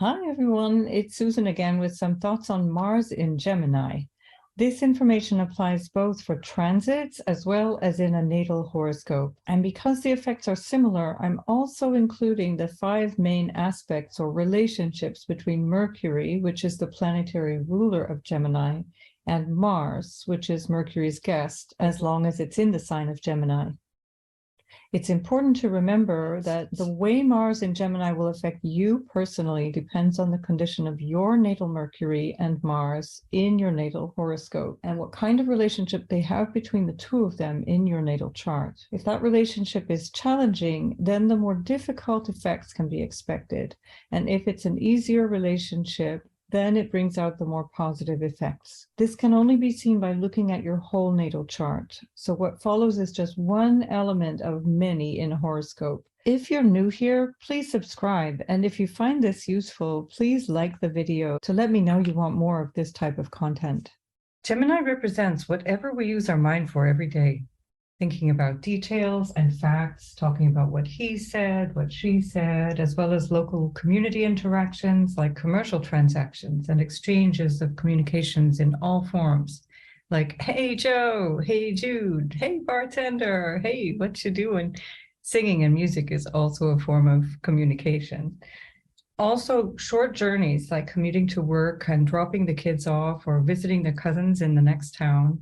Hi everyone, it's Susan again with some thoughts on Mars in Gemini. This information applies both for transits as well as in a natal horoscope. And because the effects are similar, I'm also including the 5 main aspects or relationships between Mercury, which is the planetary ruler of Gemini, and Mars, which is Mercury's guest, as long as it's in the sign of Gemini. It's important to remember that the way Mars in Gemini will affect you personally depends on the condition of your natal Mercury and Mars in your natal horoscope and what kind of relationship they have between the two of them in your natal chart. If that relationship is challenging, then the more difficult effects can be expected. And if it's an easier relationship, then it brings out the more positive effects. This can only be seen by looking at your whole natal chart. So what follows is just one element of many in a horoscope. If you're new here, please subscribe. And if you find this useful, please like the video to let me know you want more of this type of content. Gemini represents whatever we use our mind for every day. Thinking about details and facts, talking about what he said, what she said, as well as local community interactions like commercial transactions and exchanges of communications in all forms, like, hey, Joe, hey, Jude, hey, bartender, hey, what you doing? Singing and music is also a form of communication. Also, short journeys like commuting to work and dropping the kids off or visiting their cousins in the next town,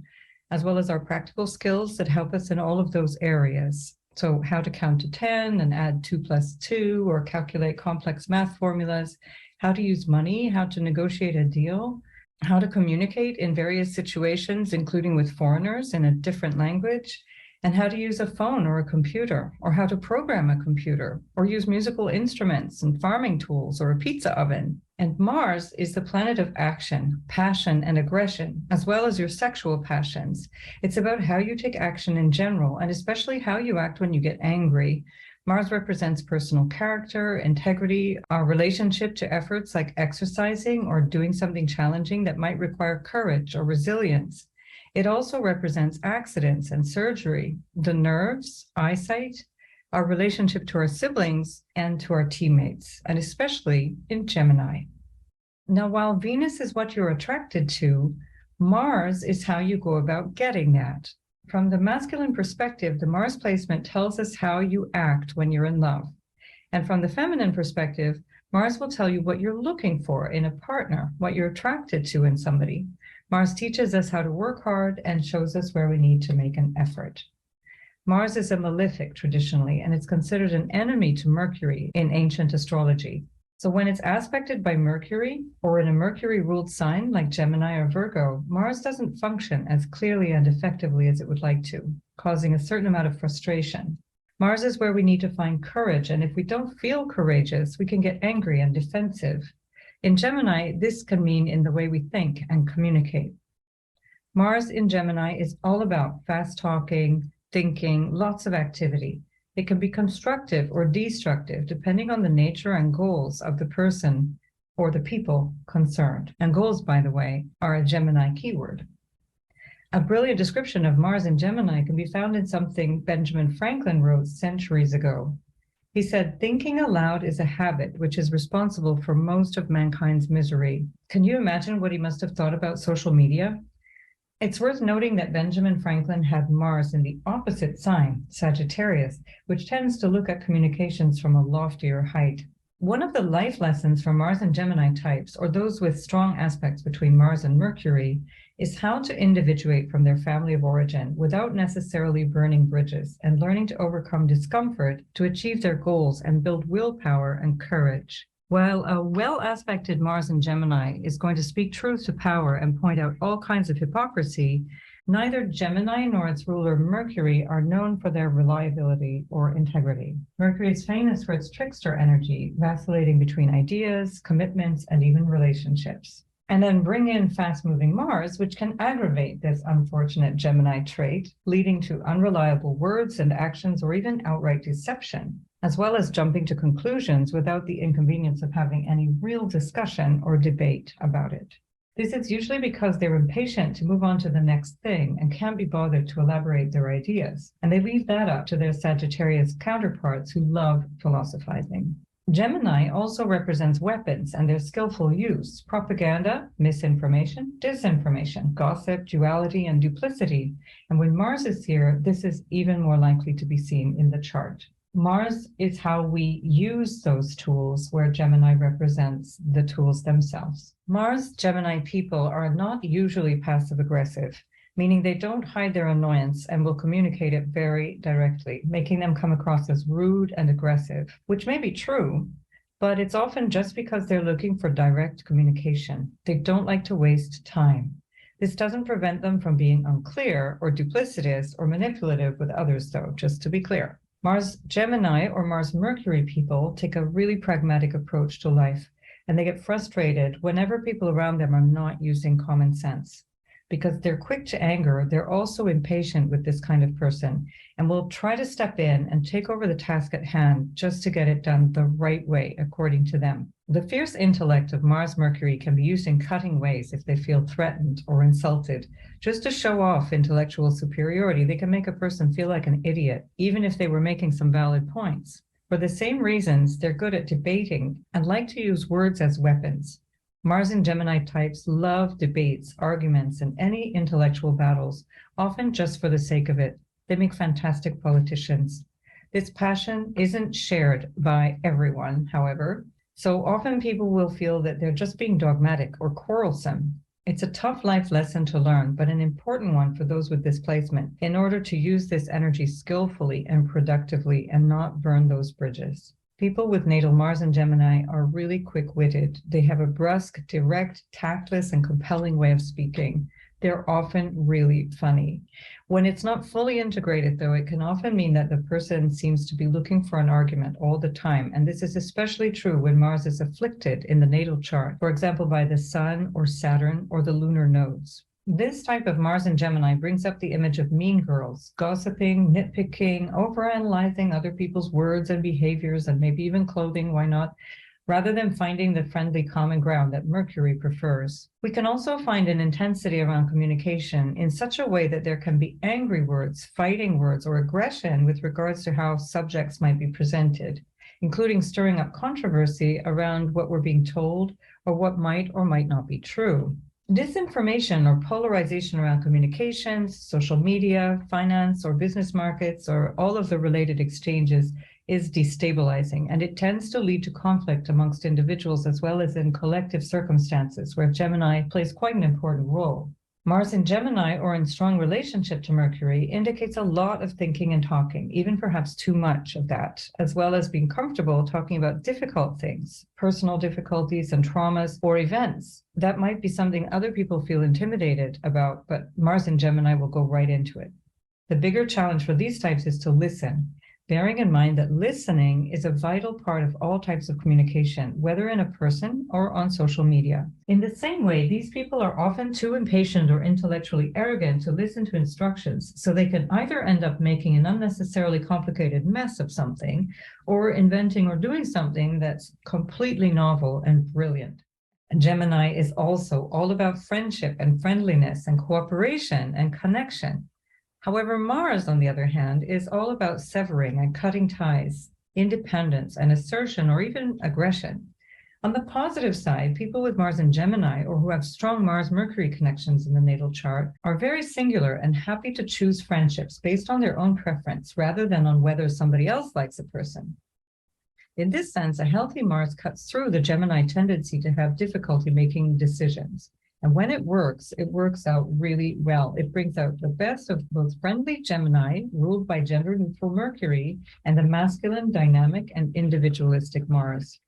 as well as our practical skills that help us in all of those areas. So how to count to 10 and add 2 plus 2, or calculate complex math formulas, how to use money, how to negotiate a deal, how to communicate in various situations, including with foreigners in a different language, and how to use a phone or a computer, or how to program a computer, or use musical instruments and farming tools or a pizza oven. And Mars is the planet of action, passion, and aggression, as well as your sexual passions. It's about how you take action in general, and especially how you act when you get angry. Mars represents personal character, integrity, our relationship to efforts like exercising or doing something challenging that might require courage or resilience. It also represents accidents and surgery, the nerves, eyesight, our relationship to our siblings and to our teammates, and especially in Gemini. Now, while Venus is what you're attracted to, Mars is how you go about getting that. From the masculine perspective, the Mars placement tells us how you act when you're in love. And from the feminine perspective, Mars will tell you what you're looking for in a partner, what you're attracted to in somebody. Mars teaches us how to work hard and shows us where we need to make an effort. Mars is a malefic traditionally, and it's considered an enemy to Mercury in ancient astrology. So when it's aspected by Mercury, or in a Mercury-ruled sign like Gemini or Virgo, Mars doesn't function as clearly and effectively as it would like to, causing a certain amount of frustration. Mars is where we need to find courage, and if we don't feel courageous, we can get angry and defensive. In Gemini, this can mean in the way we think and communicate. Mars in Gemini is all about fast talking, thinking, lots of activity. It can be constructive or destructive depending on the nature and goals of the person or the people concerned. And goals, by the way, are a Gemini keyword. A brilliant description of Mars in Gemini can be found in something Benjamin Franklin wrote centuries ago. He said, thinking aloud is a habit which is responsible for most of mankind's misery. Can you imagine what he must have thought about social media? It's worth noting that Benjamin Franklin had Mars in the opposite sign, Sagittarius, which tends to look at communications from a loftier height. One of the life lessons for Mars and Gemini types, or those with strong aspects between Mars and Mercury, is how to individuate from their family of origin without necessarily burning bridges and learning to overcome discomfort to achieve their goals and build willpower and courage. While a well-aspected Mars in Gemini is going to speak truth to power and point out all kinds of hypocrisy, neither Gemini nor its ruler Mercury are known for their reliability or integrity. Mercury is famous for its trickster energy, vacillating between ideas, commitments, and even relationships. And then bring in fast-moving Mars, which can aggravate this unfortunate Gemini trait, leading to unreliable words and actions or even outright deception, as well as jumping to conclusions without the inconvenience of having any real discussion or debate about it. This is usually because they're impatient to move on to the next thing and can't be bothered to elaborate their ideas, and they leave that up to their Sagittarius counterparts who love philosophizing. Gemini also represents weapons and their skillful use, propaganda, misinformation, disinformation, gossip, duality, and duplicity. And when Mars is here, this is even more likely to be seen in the chart. Mars is how we use those tools, where Gemini represents the tools themselves. Mars Gemini people are not usually passive-aggressive, meaning they don't hide their annoyance and will communicate it very directly, making them come across as rude and aggressive, which may be true, but it's often just because they're looking for direct communication. They don't like to waste time. This doesn't prevent them from being unclear or duplicitous or manipulative with others, though, just to be clear. Mars Gemini or Mars-Mercury people take a really pragmatic approach to life, and they get frustrated whenever people around them are not using common sense. Because they're quick to anger, they're also impatient with this kind of person and will try to step in and take over the task at hand just to get it done the right way, according to them. The fierce intellect of Mars-Mercury can be used in cutting ways if they feel threatened or insulted. Just to show off intellectual superiority, they can make a person feel like an idiot, even if they were making some valid points. For the same reasons, they're good at debating and like to use words as weapons. Mars and Gemini types love debates, arguments, and any intellectual battles, often just for the sake of it. They make fantastic politicians. This passion isn't shared by everyone, however, so often people will feel that they're just being dogmatic or quarrelsome. It's a tough life lesson to learn, but an important one for those with this placement in order to use this energy skillfully and productively and not burn those bridges. People with natal Mars and Gemini are really quick-witted. They have a brusque, direct, tactless, and compelling way of speaking. They're often really funny. When it's not fully integrated, though, it can often mean that the person seems to be looking for an argument all the time. And this is especially true when Mars is afflicted in the natal chart, for example, by the Sun or Saturn or the lunar nodes. This type of Mars and Gemini brings up the image of mean girls, gossiping, nitpicking, overanalyzing other people's words and behaviors, and maybe even clothing, why not, rather than finding the friendly common ground that Mercury prefers. We can also find an intensity around communication in such a way that there can be angry words, fighting words, or aggression with regards to how subjects might be presented, including stirring up controversy around what we're being told or what might or might not be true. Disinformation or polarization around communications, social media, finance, or business markets, or all of the related exchanges is destabilizing, and it tends to lead to conflict amongst individuals as well as in collective circumstances, where Gemini plays quite an important role. Mars in Gemini, or in strong relationship to Mercury, indicates a lot of thinking and talking, even perhaps too much of that, as well as being comfortable talking about difficult things, personal difficulties and traumas or events. That might be something other people feel intimidated about, but Mars in Gemini will go right into it. The bigger challenge for these types is to listen, bearing in mind that listening is a vital part of all types of communication, whether in a person or on social media. In the same way, these people are often too impatient or intellectually arrogant to listen to instructions, so they can either end up making an unnecessarily complicated mess of something, or inventing or doing something that's completely novel and brilliant. And Gemini is also all about friendship and friendliness and cooperation and connection. However, Mars, on the other hand, is all about severing and cutting ties, independence and assertion, or even aggression. On the positive side, people with Mars in Gemini, or who have strong Mars-Mercury connections in the natal chart, are very singular and happy to choose friendships based on their own preference, rather than on whether somebody else likes a person. In this sense, a healthy Mars cuts through the Gemini tendency to have difficulty making decisions. And when it works out really well. It brings out the best of both friendly Gemini, ruled by gender-neutral Mercury, and the masculine, dynamic, and individualistic Mars.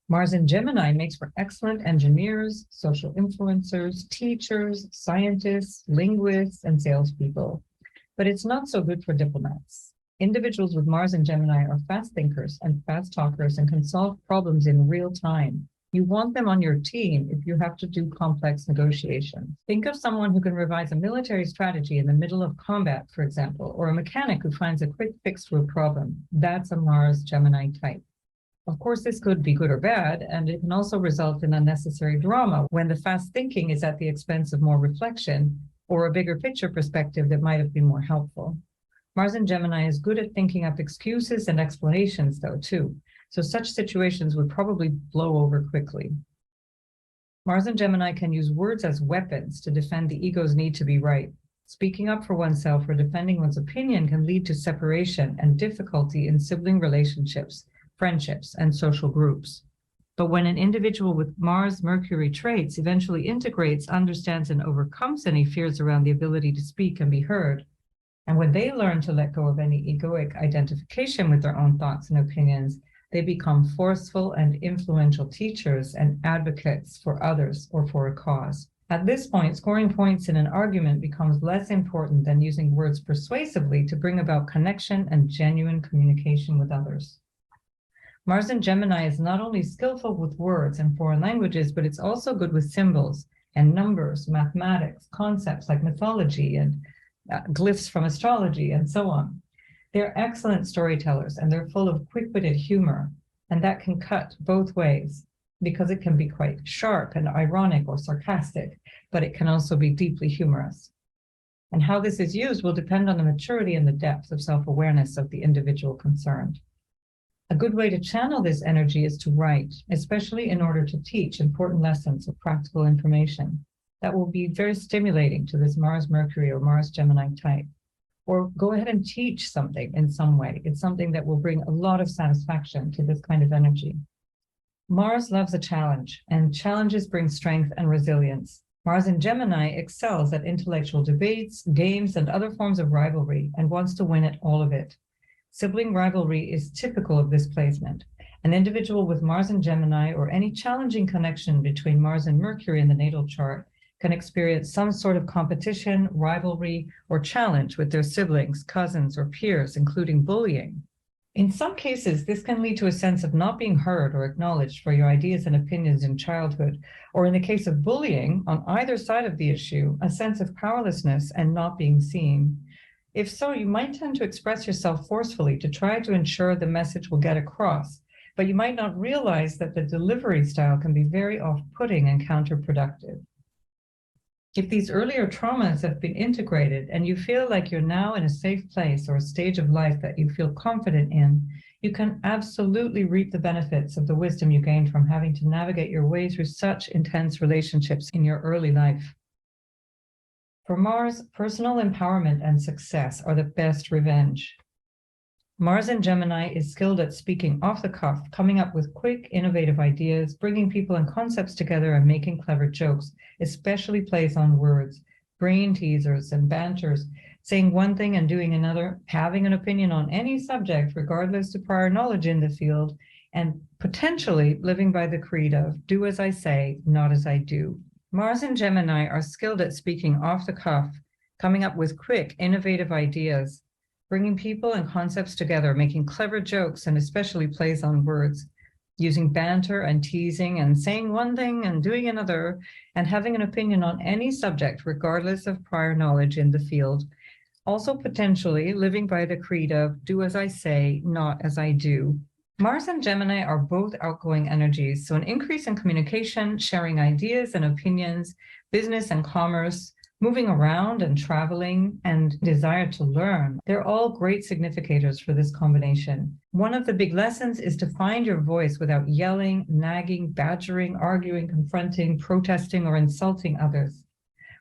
Mars in Gemini makes for excellent engineers, social influencers, teachers, scientists, linguists, and salespeople. But it's not so good for diplomats. Individuals with Mars in Gemini are fast thinkers and fast talkers and can solve problems in real time. You want them on your team if you have to do complex negotiations. Think of someone who can revise a military strategy in the middle of combat, for example, or a mechanic who finds a quick fix to a problem. That's a Mars Gemini type. Of course, this could be good or bad, and it can also result in unnecessary drama when the fast thinking is at the expense of more reflection or a bigger picture perspective that might have been more helpful. Mars in Gemini is good at thinking up excuses and explanations, though, too. so such situations would probably blow over quickly. Mars and Gemini can use words as weapons to defend the ego's need to be right. Speaking up for oneself or defending one's opinion can lead to separation and difficulty in sibling relationships, friendships, and social groups. But when an individual with Mars-Mercury traits eventually integrates, understands, and overcomes any fears around the ability to speak and be heard, and when they learn to let go of any egoic identification with their own thoughts and opinions, they become forceful and influential teachers and advocates for others or for a cause. At this point, scoring points in an argument becomes less important than using words persuasively to bring about connection and genuine communication with others. Mars in Gemini is not only skillful with words and foreign languages, but it's also good with symbols and numbers, mathematics, concepts like mythology and glyphs from astrology, and so on. They're excellent storytellers, and they're full of quick-witted humor, and that can cut both ways because it can be quite sharp and ironic or sarcastic, but it can also be deeply humorous. And how this is used will depend on the maturity and the depth of self-awareness of the individual concerned. A good way to channel this energy is to write, especially in order to teach important lessons or practical information. That will be very stimulating to this Mars-Mercury or Mars-Gemini type. Or go ahead and teach something in some way. It's something that will bring a lot of satisfaction to this kind of energy. Mars loves a challenge, and challenges bring strength and resilience. Mars in Gemini excels at intellectual debates, games, and other forms of rivalry, and wants to win at all of it. Sibling rivalry is typical of this placement. An individual with Mars in Gemini or any challenging connection between Mars and Mercury in the natal chart can experience some sort of competition, rivalry, or challenge with their siblings, cousins, or peers, including bullying. In some cases, this can lead to a sense of not being heard or acknowledged for your ideas and opinions in childhood, or in the case of bullying, on either side of the issue, a sense of powerlessness and not being seen. If so, you might tend to express yourself forcefully to try to ensure the message will get across, but you might not realize that the delivery style can be very off-putting and counterproductive. If these earlier traumas have been integrated and you feel like you're now in a safe place or a stage of life that you feel confident in, you can absolutely reap the benefits of the wisdom you gained from having to navigate your way through such intense relationships in your early life. For Mars, personal empowerment and success are the best revenge. Mars in Gemini is skilled at speaking off the cuff, coming up with quick, innovative ideas, bringing people and concepts together and making clever jokes, especially plays on words, brain teasers and banters, saying one thing and doing another, having an opinion on any subject regardless of prior knowledge in the field, and potentially living by the creed of do as I say, not as I do. Mars and Gemini are skilled at speaking off the cuff, coming up with quick, innovative ideas, bringing people and concepts together, making clever jokes and especially plays on words, using banter and teasing and saying one thing and doing another, and having an opinion on any subject regardless of prior knowledge in the field. Also potentially living by the creed of do as I say, not as I do. Mars and Gemini are both outgoing energies, so an increase in communication, sharing ideas and opinions, business and commerce, moving around and traveling, and desire to learn, they're all great significators for this combination. One of the big lessons is to find your voice without yelling, nagging, badgering, arguing, confronting, protesting, or insulting others.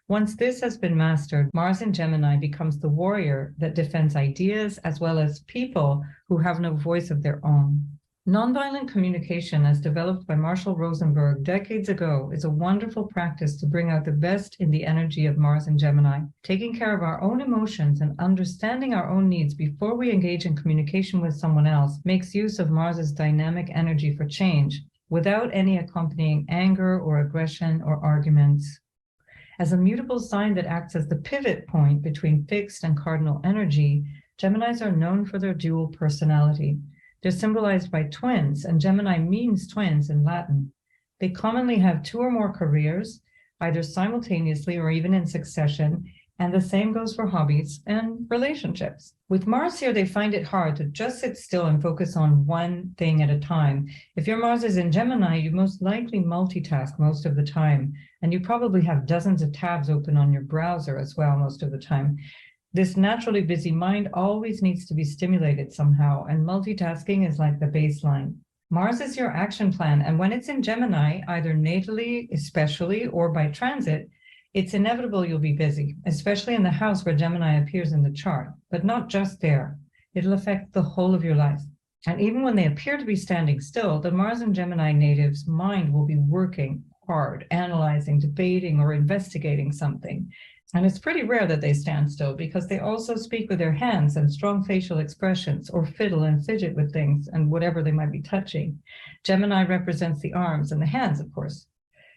Once this has been mastered, Mars in Gemini becomes the warrior that defends ideas as well as people who have no voice of their own. Nonviolent communication, as developed by Marshall Rosenberg decades ago, is a wonderful practice to bring out the best in the energy of Mars and Gemini. Taking care of our own emotions and understanding our own needs before we engage in communication with someone else makes use of Mars's dynamic energy for change, without any accompanying anger or aggression or arguments. As a mutable sign that acts as the pivot point between fixed and cardinal energy, Geminis are known for their dual personality. They're symbolized by twins, and Gemini means twins in Latin. They commonly have two or more careers, either simultaneously or even in succession, and the same goes for hobbies and relationships. With Mars here, they find it hard to just sit still and focus on one thing at a time. If your Mars is in Gemini, you most likely multitask most of the time, and you probably have dozens of tabs open on your browser as well most of the time. This naturally busy mind always needs to be stimulated somehow, and multitasking is like the baseline. Mars is your action plan, and when it's in Gemini, either natally, especially, or by transit, it's inevitable you'll be busy, especially in the house where Gemini appears in the chart, but not just there. It'll affect the whole of your life. And even when they appear to be standing still, the Mars and Gemini native's mind will be working hard, analyzing, debating, or investigating something. And it's pretty rare that they stand still because they also speak with their hands and strong facial expressions, or fiddle and fidget with things and whatever they might be touching. Gemini represents the arms and the hands, of course.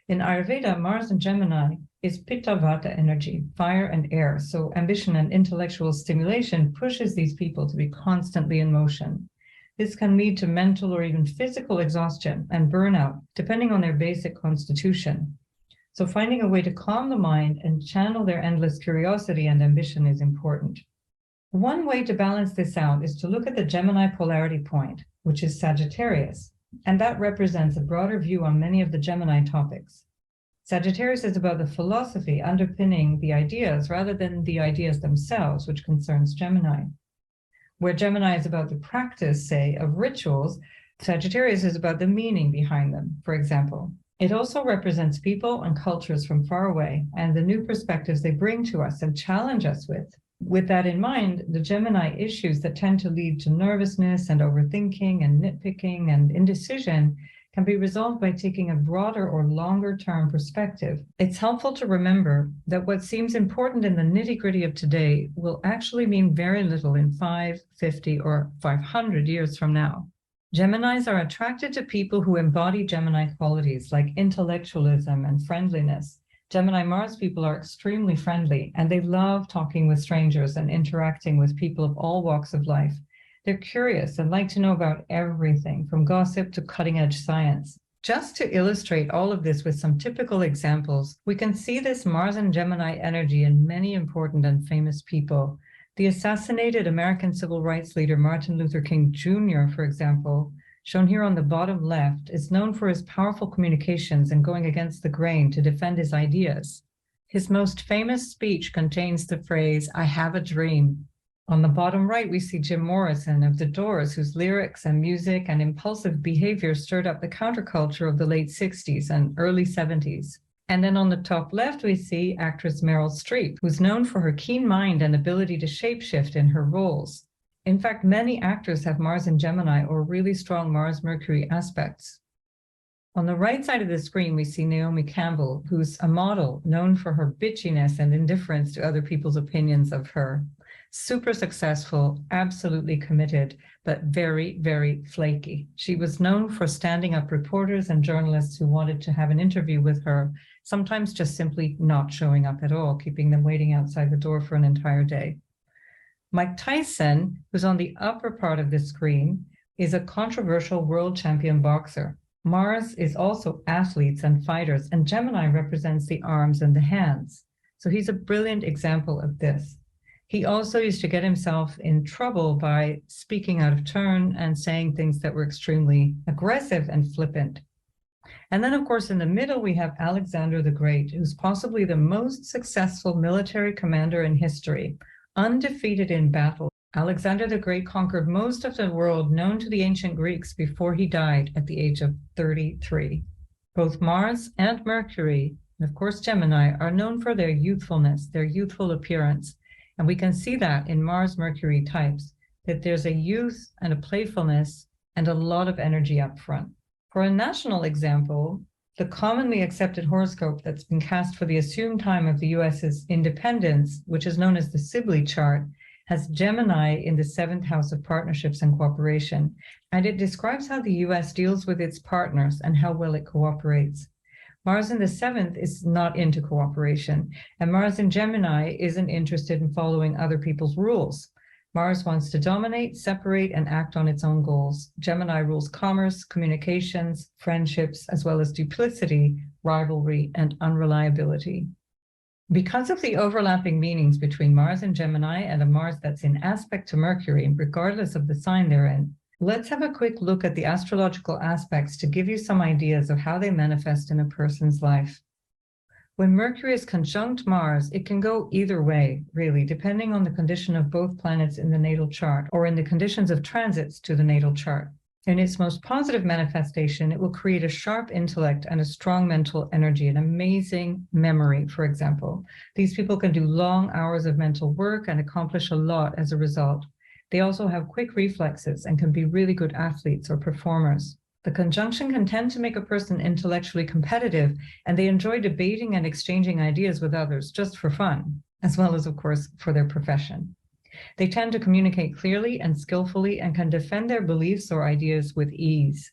In Ayurveda, Mars and Gemini is Pitta Vata energy, fire and air. So ambition and intellectual stimulation pushes these people to be constantly in motion. This can lead to mental or even physical exhaustion and burnout, depending on their basic constitution. So finding a way to calm the mind and channel their endless curiosity and ambition is important. One way to balance this out is to look at the Gemini polarity point, which is Sagittarius, and that represents a broader view on many of the Gemini topics. Sagittarius is about the philosophy underpinning the ideas rather than the ideas themselves, which concerns Gemini. Where Gemini is about the practice, say, of rituals, Sagittarius is about the meaning behind them, for example. It also represents people and cultures from far away and the new perspectives they bring to us and challenge us with. With that in mind, the Gemini issues that tend to lead to nervousness and overthinking and nitpicking and indecision can be resolved by taking a broader or longer-term perspective. It's helpful to remember that what seems important in the nitty-gritty of today will actually mean very little in 5, 50, or 500 years from now. Geminis are attracted to people who embody Gemini qualities like intellectualism and friendliness. Gemini Mars people are extremely friendly, and they love talking with strangers and interacting with people of all walks of life. They're curious and like to know about everything, from gossip to cutting-edge science. Just to illustrate all of this with some typical examples, we can see this Mars and Gemini energy in many important and famous people. The assassinated American civil rights leader Martin Luther King Jr., for example, shown here on the bottom left, is known for his powerful communications and going against the grain to defend his ideas. His most famous speech contains the phrase, "I have a dream." On the bottom right, we see Jim Morrison of The Doors, whose lyrics and music and impulsive behavior stirred up the counterculture of the late 60s and early 70s. And then on the top left, we see actress Meryl Streep, who's known for her keen mind and ability to shapeshift in her roles. In fact, many actors have Mars in Gemini or really strong Mars-Mercury aspects. On the right side of the screen, we see Naomi Campbell, who's a model known for her bitchiness and indifference to other people's opinions of her. Super successful, absolutely committed, but very, very flaky. She was known for standing up reporters and journalists who wanted to have an interview with her, sometimes just simply not showing up at all, keeping them waiting outside the door for an entire day. Mike Tyson, who's on the upper part of the screen, is a controversial world champion boxer. Mars is also athletes and fighters, and Gemini represents the arms and the hands. So he's a brilliant example of this. He also used to get himself in trouble by speaking out of turn and saying things that were extremely aggressive and flippant. And then, of course, in the middle, we have Alexander the Great, who's possibly the most successful military commander in history. Undefeated in battle, Alexander the Great conquered most of the world known to the ancient Greeks before he died at the age of 33. Both Mars and Mercury, and of course Gemini, are known for their youthfulness, their youthful appearance. And we can see that in Mars-Mercury types, that there's a youth and a playfulness and a lot of energy up front. For a national example, the commonly accepted horoscope that's been cast for the assumed time of the US's independence, which is known as the Sibley chart, has Gemini in the 7th house of partnerships and cooperation, and it describes how the US deals with its partners and how well it cooperates. Mars in the 7th is not into cooperation, and Mars in Gemini isn't interested in following other people's rules. Mars wants to dominate, separate, and act on its own goals. Gemini rules commerce, communications, friendships, as well as duplicity, rivalry, and unreliability. Because of the overlapping meanings between Mars and Gemini and a Mars that's in aspect to Mercury, regardless of the sign they're in, let's have a quick look at the astrological aspects to give you some ideas of how they manifest in a person's life. When Mercury is conjunct Mars, it can go either way, really, depending on the condition of both planets in the natal chart or in the conditions of transits to the natal chart. In its most positive manifestation, it will create a sharp intellect and a strong mental energy, an amazing memory, for example. These people can do long hours of mental work and accomplish a lot as a result. They also have quick reflexes and can be really good athletes or performers. The conjunction can tend to make a person intellectually competitive, and they enjoy debating and exchanging ideas with others just for fun, as well as, of course, for their profession. They tend to communicate clearly and skillfully and can defend their beliefs or ideas with ease.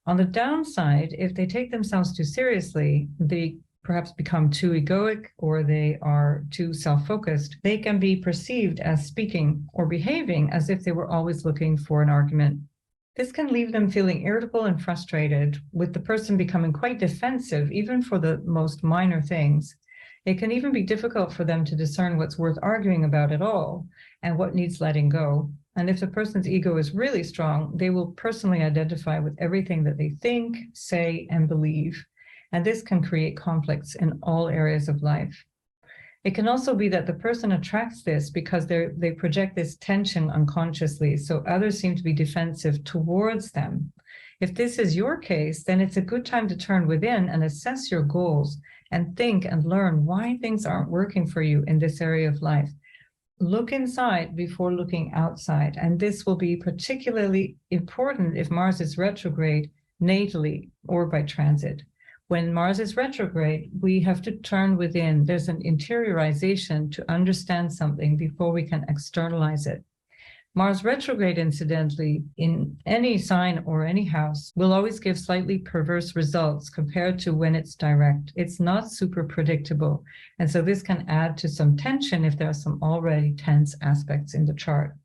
On the downside, if they take themselves too seriously, they perhaps become too egoic or they are too self-focused, they can be perceived as speaking or behaving as if they were always looking for an argument. This can leave them feeling irritable and frustrated, with the person becoming quite defensive, even for the most minor things. It can even be difficult for them to discern what's worth arguing about at all and what needs letting go. And if the person's ego is really strong, they will personally identify with everything that they think, say, and believe. And this can create conflicts in all areas of life. It can also be that the person attracts this because they project this tension unconsciously, so others seem to be defensive towards them. If this is your case, then it's a good time to turn within and assess your goals and think and learn why things aren't working for you in this area of life. Look inside before looking outside, and this will be particularly important if Mars is retrograde natally or by transit. When Mars is retrograde, we have to turn within. There's an interiorization to understand something before we can externalize it. Mars retrograde, incidentally, in any sign or any house, will always give slightly perverse results compared to when it's direct. It's not super predictable. And so this can add to some tension if there are some already tense aspects in the chart.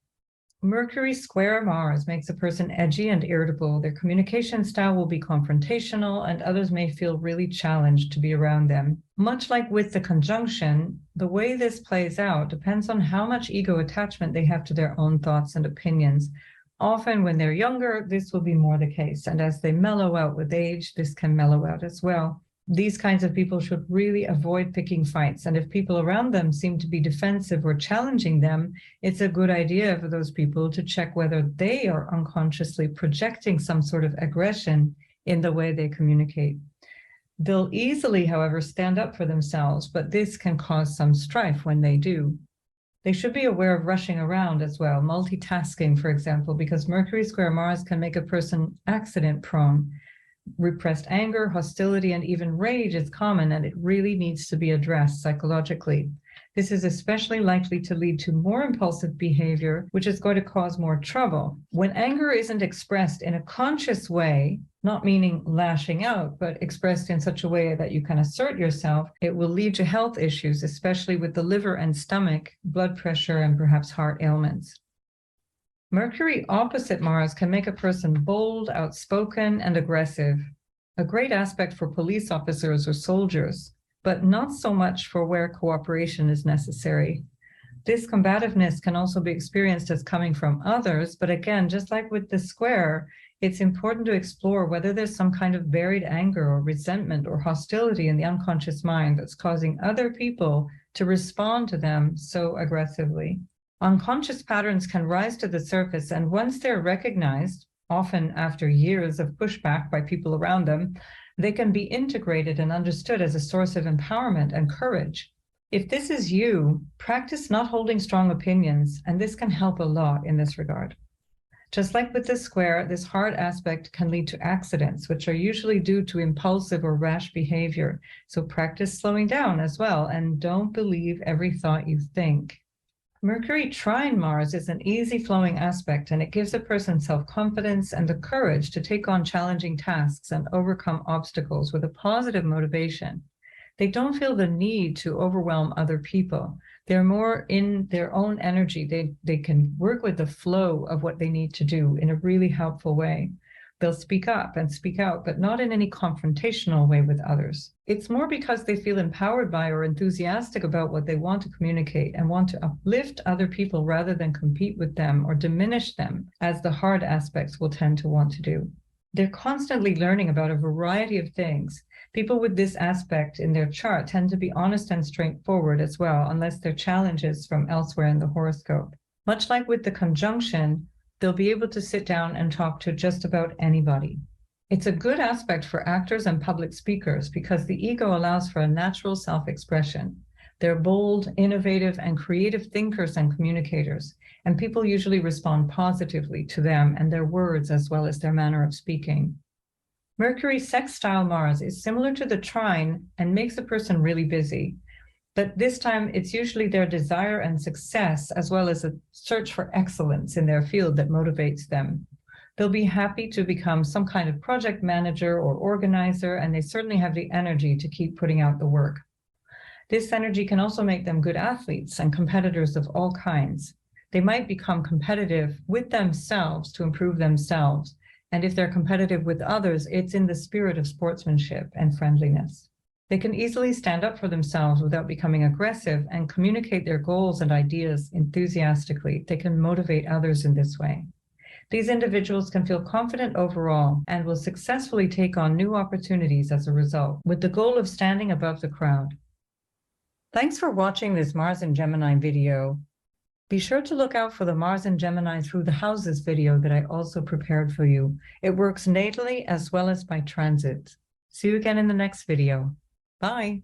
Mercury square Mars makes a person edgy and irritable. Their communication style will be confrontational, and others may feel really challenged to be around them. Much like with the conjunction, the way this plays out depends on how much ego attachment they have to their own thoughts and opinions. Often when they're younger, this will be more the case, and as they mellow out with age, this can mellow out as well. These kinds of people should really avoid picking fights. And if people around them seem to be defensive or challenging them, it's a good idea for those people to check whether they are unconsciously projecting some sort of aggression in the way they communicate. They'll easily, however, stand up for themselves, but this can cause some strife when they do. They should be aware of rushing around as well, multitasking, for example, because Mercury square Mars can make a person accident prone. Repressed anger, hostility, and even rage is common, and it really needs to be addressed psychologically. This is especially likely to lead to more impulsive behavior, which is going to cause more trouble. When anger isn't expressed in a conscious way, not meaning lashing out, but expressed in such a way that you can assert yourself, it will lead to health issues, especially with the liver and stomach, blood pressure, and perhaps heart ailments. Mercury opposite Mars can make a person bold, outspoken, and aggressive, a great aspect for police officers or soldiers, but not so much for where cooperation is necessary. This combativeness can also be experienced as coming from others, but again, just like with the square, it's important to explore whether there's some kind of buried anger or resentment or hostility in the unconscious mind that's causing other people to respond to them so aggressively. Unconscious patterns can rise to the surface, and once they're recognized, often after years of pushback by people around them, they can be integrated and understood as a source of empowerment and courage. If this is you, practice not holding strong opinions, and this can help a lot in this regard. Just like with the square, this hard aspect can lead to accidents, which are usually due to impulsive or rash behavior. So practice slowing down as well, and don't believe every thought you think. Mercury trine Mars is an easy-flowing aspect, and it gives a person self-confidence and the courage to take on challenging tasks and overcome obstacles with a positive motivation. They don't feel the need to overwhelm other people. They're more in their own energy. They can work with the flow of what they need to do in a really helpful way. They'll speak up and speak out, but not in any confrontational way with others. It's more because they feel empowered by or enthusiastic about what they want to communicate and want to uplift other people rather than compete with them or diminish them, as the hard aspects will tend to want to do. They're constantly learning about a variety of things. People with this aspect in their chart tend to be honest and straightforward as well, unless they're challenges from elsewhere in the horoscope. Much like with the conjunction, They'll be able to sit down and talk to just about anybody. It's a good aspect for actors and public speakers because the ego allows for a natural self-expression. They're bold, innovative, and creative thinkers and communicators, and people usually respond positively to them and their words as well as their manner of speaking. Mercury sextile Mars is similar to the trine and makes a person really busy. But this time, it's usually their desire and success, as well as a search for excellence in their field that motivates them. They'll be happy to become some kind of project manager or organizer, and they certainly have the energy to keep putting out the work. This energy can also make them good athletes and competitors of all kinds. They might become competitive with themselves to improve themselves. And if they're competitive with others, it's in the spirit of sportsmanship and friendliness. They can easily stand up for themselves without becoming aggressive and communicate their goals and ideas enthusiastically. They can motivate others in this way. These individuals can feel confident overall and will successfully take on new opportunities as a result, with the goal of standing above the crowd. Thanks for watching this Mars and Gemini video. Be sure to look out for the Mars and Gemini through the houses video that I also prepared for you. It works natally as well as by transit. See you again in the next video. Bye.